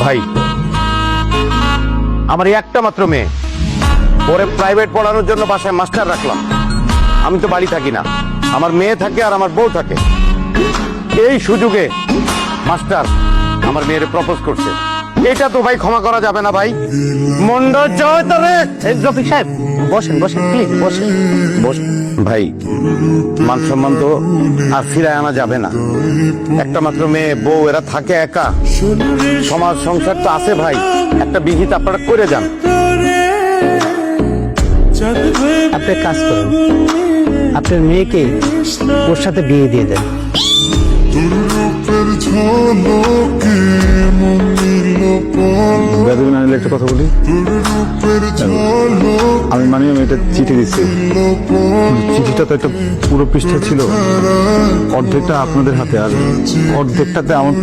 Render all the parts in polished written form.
ভাই, আমার এই একটা মাত্র মেয়ে, ওরে প্রাইভেট পড়ানোর জন্য বাসায় মাস্টার রাখলাম। আমি তো বাড়ি থাকি না, আমার মেয়ে থাকে আর আমার বউ থাকে। এই সুযোগে মাস্টার আমার মেয়েরে প্রপোজ করছে, এটা তো ভাই ক্ষমা করা যাবে না ভাই। মন্ডল জয় তবে রফিক সাহেব বসেন বসেন প্লিজ বসেন বসেন। ভাই, মান সম্মান তো আর ফিরায় আনা যাবে না। একটা মাত্র মেয়ে, বউ, এরা থাকে একা। সমাজ সংসার তো আছে ভাই, একটা বিহিত আপনারা করে যান। আপনি কাজ করেন, আপনার মেয়েকে ওর সাথে বিয়ে দিয়ে দেন। একটা কথা বলি, আমি মানে আমি একটা চিঠি দিচ্ছি। চিঠিটা তো একটা পুরো পৃষ্ঠা ছিল, অর্ধেকটা আপনাদের হাতে আর অর্ধেকটাতে আমার।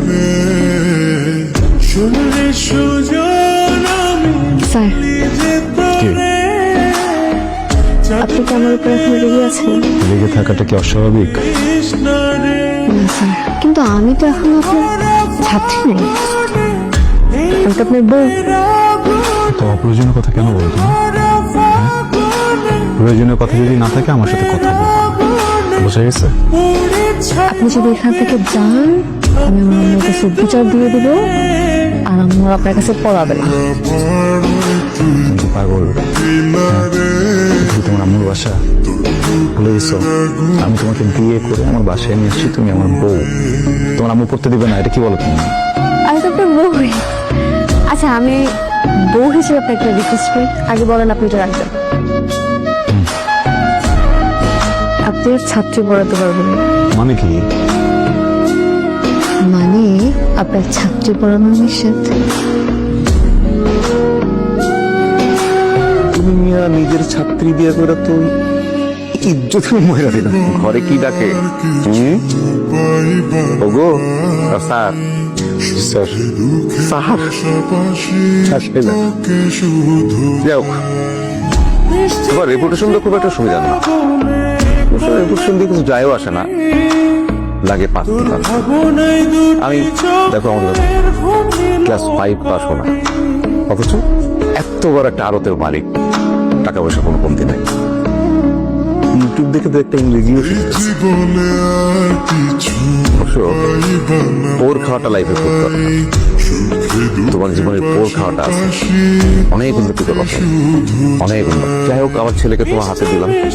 স্যার, আপনি কি আমার উপর এখন রেগে আছেন? রেগে থাকাটা কি অস্বাভাবিক? না স্যার, কিন্তু আমি তো এখন আপনার ছাত্রী নেই, আমি তো আপনার বউ। তো অপ্রয়োজনীয় কথা কেন বলো তুমি? প্রয়োজনীয় কথা যদি না থাকে আমার সাথে কথা বলো, বোঝা গেছে? আপনি যদি এখান থেকে যান, আমি আমার আম্মুর কাছে বিচার দিয়ে দিব, আর আম্মু আপনার কাছে পড়াবে না। কিন্তু পাগল, তোমার আম্মুর বাসা ভুলে গেছো? আমি তোমাকে বিয়ে করে আমার বাসায় নিয়ে এসেছি, তুমি আমার বউ। তোমার আম্মু পড়তে দিবে না, এটা কি বলো তুমি? আমি তো আপনার বউ। আচ্ছা, আমি বউ হিসেবে আপনাকে একটা রিকোয়েস্ট করি, আগে বলেন আপনি এটা রাখবেন। আপনি আর ছাত্রী পড়াতে পারবেন না। মানে কি? মানে আপনার ছাত্রী পড়ানো নিষেধ। তুমি মিয়া নিজের ছাত্রী বিয়ে করে তো ইজ্জত মহিলা দিলাম। ঘরে কি ডাকে? ওগো স্যার, স্যার স্যার আসবে না। যাই হোক, তোমার রেপুটেশন তো খুব একটা সুবিধা না। রেপুটেশন দিয়ে কিছু যায়ও আসে না, লাগে 5 টাকা। আমি দেখো, আমাদের ক্লাস 5 পাস হো না, অথচ এত বড় একটা আড়তের মালিক, টাকা পয়সা কোনো কমতি নাই। ইউটিউব দেখে তো একটা ইংরেজিও শিখতেছি। পোর খাওয়াটা লাইফে খুব দরকার। তোমার জীবনের পোর খাওয়াটা আছে, অনেক উন্নতি করবো, অনেক উন্নতি। যাই হোক, আমার ছেলেকে তোমার হাতে দিলাম।